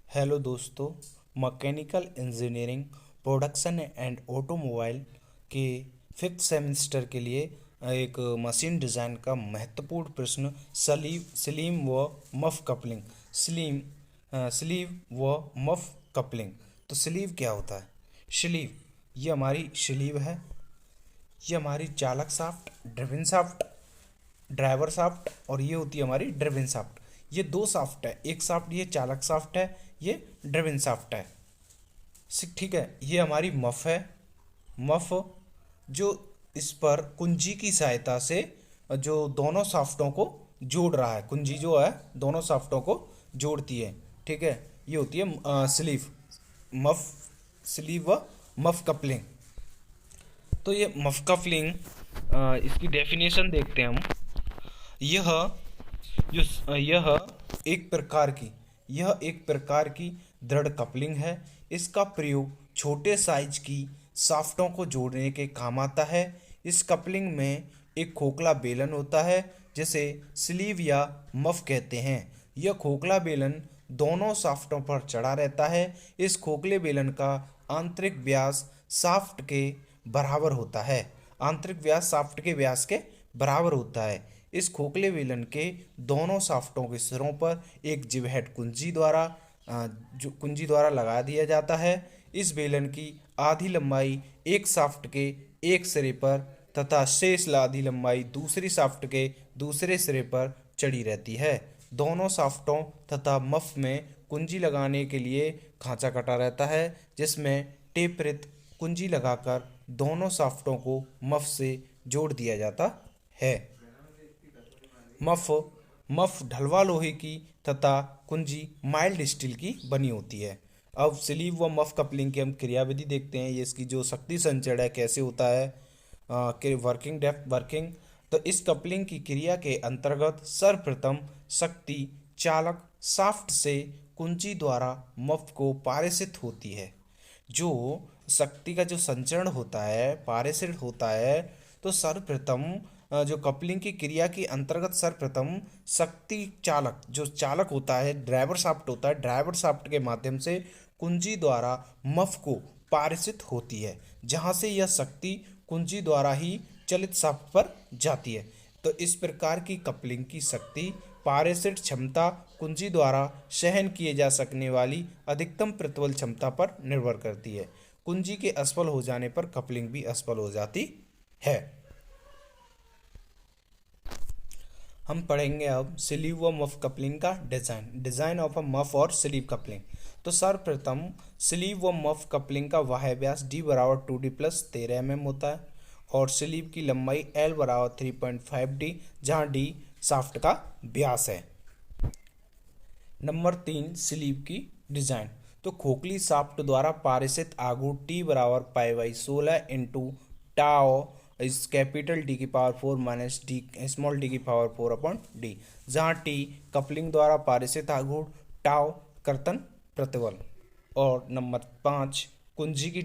Hello दोस्तों। Mechanical engineering production and automobile के fifth semester के लिए एक मशीन डिज़ाइन का महत्वपूर्ण प्रश्न स्लीव व मफ कपलिंग स्लीव स्लीव व मफ कपलिंग। तो स्लीव क्या होता है? स्लीव ये हमारी स्लीव है। ये हमारी चालक shaft, driven shaft, driver shaft और ये होती है हमारी ड्रिवन शाफ्ट। ये दो शाफ्ट है, एक शाफ्ट ये चालक शाफ्ट है, ये ड्रिवन शाफ्ट है। ठीक है। ये हमारी मफ है। मफ जो इस पर कुंजी की सहायता से जो दोनों शाफ्टों को जोड़ रहा है, कुंजी जो है दोनों शाफ्टों को जोड़ती है। ठीक है। ये होती है स्लीव मफ स्लीव व मफ कपलिंग। तो ये मफ कपलिंग इसकी डेफिनेशन देखते हैं हम। यह यह एक प्रकार की दृढ़ कपलिंग है। इसका प्रयोग छोटे साइज की शाफ्टों को जोड़ने के काम आता है। इस कपलिंग में एक खोखला बेलन होता है जिसे स्लीव या मफ कहते हैं। यह खोखला बेलन दोनों शाफ्टों पर चढ़ा रहता है। इस खोखले बेलन का आंतरिक व्यास शाफ्ट के बराबर होता है। आंतरिक व्यास शाफ्ट के व्यास के बराबर होता है। इस खोखले बेलन के दोनों शाफ्टों के सिरों पर एक जिबहेड कुंजी द्वारा लगा दिया जाता है। इस बेलन की आधी लंबाई एक शाफ्ट के एक सिरे पर तथा शेष आधी लंबाई दूसरी शाफ्ट के दूसरे सिरे पर चढ़ी रहती है। दोनों शाफ्टों तथा मफ में कुंजी लगाने के लिए खांचा कटा रहता है जिसमें टेपरित कुंजी लगाकर दोनों शाफ्टों को मफ से जोड़ दिया जाता है। मफ मफ ढलवा लोहे की तथा कुंजी माइल्ड स्टील की बनी होती है। अब स्लीव व मफ कपलिंग की हम क्रियाविधि देखते हैं। ये इसकी जो शक्ति संचरण है कैसे होता है कि वर्किंग। तो इस कपलिंग की क्रिया के अंतर्गत सर्वप्रथम शक्ति चालक शाफ्ट से कुंजी द्वारा मफ को पारित होती है। जो शक्ति का जो संचरण होता है, पारित होता है, तो सर्वप्रथम जो कपलिंग की क्रिया के अंतर्गत सर्वप्रथम शक्ति चालक जो चालक होता है, ड्राइवर शाफ्ट होता है, ड्राइवर शाफ्ट के माध्यम से कुंजी द्वारा मफ को पारित होती है, जहां से यह शक्ति कुंजी द्वारा ही चलित शाफ्ट पर जाती है। तो इस प्रकार की कपलिंग की शक्ति पारित क्षमता कुंजी द्वारा सहन किए जा सकने वाली अधिकतम प्रतिबल क्षमता पर निर्भर करती है। कुंजी के असफल हो जाने पर कपलिंग भी असफल हो जाती है। हम पढ़ेंगे अब स्लीव व मफ कपलिंग का डिजाइन ऑफ अ मफ और स्लीव कपलिंग। तो सर्वप्रथम स्लीव व मफ कपलिंग का वाह्य व्यास d बराबर 2d प्लस 13 mm होता है और स्लीव की लंबाई l बराबर 3.5d, जहाँ d शाफ्ट का व्यास है। नंबर 3, स्लीव की डिजाइन। तो खोखली शाफ्ट द्वारा पारित आघूर्ण t बराबर π/16 इंटू टाओ इस कैपिटल डी की power 4 minus D small D की पावर 4 अपॉन डी, जहाँ टी कपलिंग द्वारा पारित आघूर्ण, टाओ कर्तन प्रतिबल। और नंबर 5, कुंजी की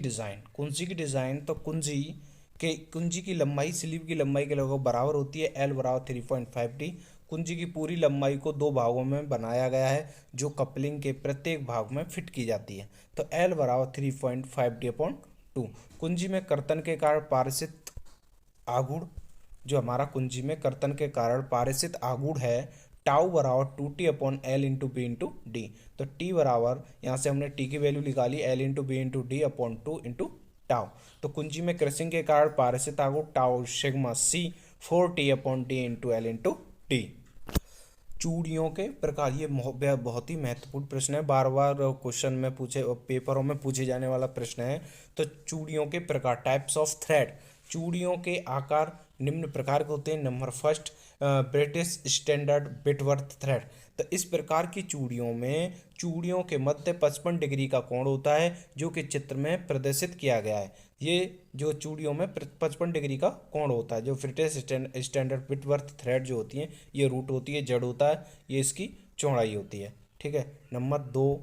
डिजाइन। तो कुंजी की लंबाई स्लीव की लंबाई के लगभग बराबर होती है, एल बराबर 3.5d। कुंजी की पूरी लंबाई को दो भागों में बनाया गया है जो कपलिंग के प्रत्येक भाग में फिट की जाती है। तो एल बराबर 3.5d अपॉन 2। कुंजी में कर्तन के कारण पारित आघूर्ण, जो हमारा कुंजी में कर्तन के कारण पारित आघूर्ण है, टाउ बराबर 2t upon L into B into D. तो टी बराबर, यहाँ से हमने टी की वैल्यू निकाली, L into B into D upon 2 into tau. तो कुंजी में क्रशिंग के कारण पारित आघूर्ण tau sigma C 4t upon D into L into D. चूड़ियों के प्रकार, ये बहुत ही महत्वपूर्ण प्रश्न है, बार बार क्वेश्चन में पेपरों में पूछे जाने वाला प्रश्न है। तो चूड़ियों के प्रकार, टाइप्स ऑफ थ्रेड। चूड़ियों के आकार निम्न प्रकार के होते हैं। Number first, British standard Whitworth thread. तो इस प्रकार की चूड़ियों के मध्य 55 डिग्री का कोण होता है जो कि चित्र में प्रदर्शित किया गया है। ये जो चूड़ियों में 55 डिग्री का कोण होता है, जो ब्रिटिश स्टैंडर्ड बिटवर्थ थ्रेड जो होती है, ये रूट होती है, जड़ होता है, ये इसकी चौड़ाई होती है। ठीक है। Number 2,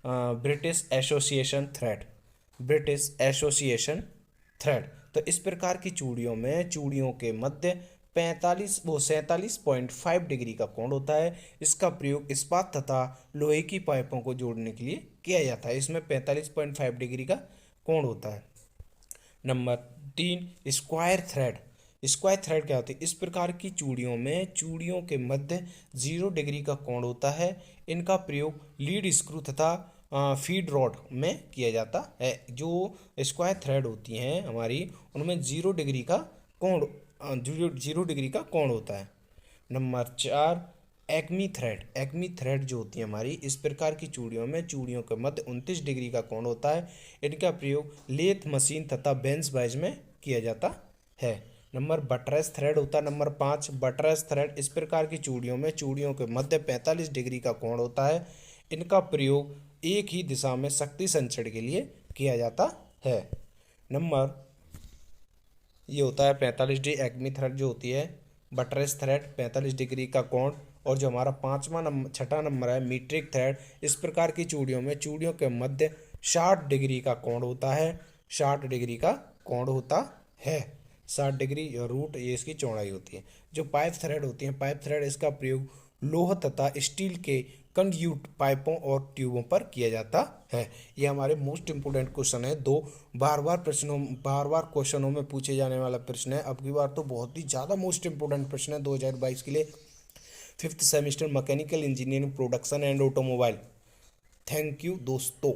British association thread. तो इस प्रकार की चूड़ियों के मध्य 47.5 डिग्री का कोण होता है। इसका प्रयोग इस्पात तथा लोहे की पाइपों को जोड़ने के लिए किया जाता है। इसमें 45.5 डिग्री का कोण होता है। Number 3, square thread. Square thread क्या होती है? इस प्रकार की चूड़ियों के मध्य 0 डिग्री का कोण होता है। इनका प्रयोग लीड स्क्रू तथा फीड रॉड में किया जाता है। जो स्क्वायर थ्रेड होती हैं हमारी, उनमें 0 डिग्री का कोण 0 डिग्री का कोण होता है। Number 4, acme thread. Acme thread जो होती है हमारी, इस प्रकार की चूड़ियों के मध्य 29 डिग्री का कोण होता है। इनका प्रयोग लेथ मशीन तथा बेंच बाइज में किया जाता है। नंबर बटरेस थ्रेड होता है। Number 5, buttress thread. इस प्रकार की चूड़ियों के मध्य 45 डिग्री का कोण होता है। इनका प्रयोग एक ही दिशा में शक्ति संचरण के लिए किया जाता है। नंबर ये होता है 45 डिग्री एक्मी थ्रेड जो होती है, बटरेस थ्रेड 45 डिग्री का कोण। और जो हमारा छठा नंबर है मीट्रिक थ्रेड। इस प्रकार की चूड़ियों के मध्य 60 डिग्री का कोण होता है। 60 डिग्री का कोण होता है। 60 डिग्री रूट ये इसकी चौड़ाई होती है। जो पाइप थ्रेड होती है, पाइप थ्रेड, इसका प्रयोग लोह तथा स्टील के कंड्यूट पाइपों और ट्यूबों पर किया जाता है। ये हमारे मोस्ट इंपोर्टेंट क्वेश्चन है। दो बार बार क्वेश्चनों में पूछे जाने वाला प्रश्न है। अब की बार तो बहुत ही ज़्यादा मोस्ट इंपोर्टेंट प्रश्न है 2022 के लिए। 5th semester mechanical engineering production and automobile. Thank you दोस्तों।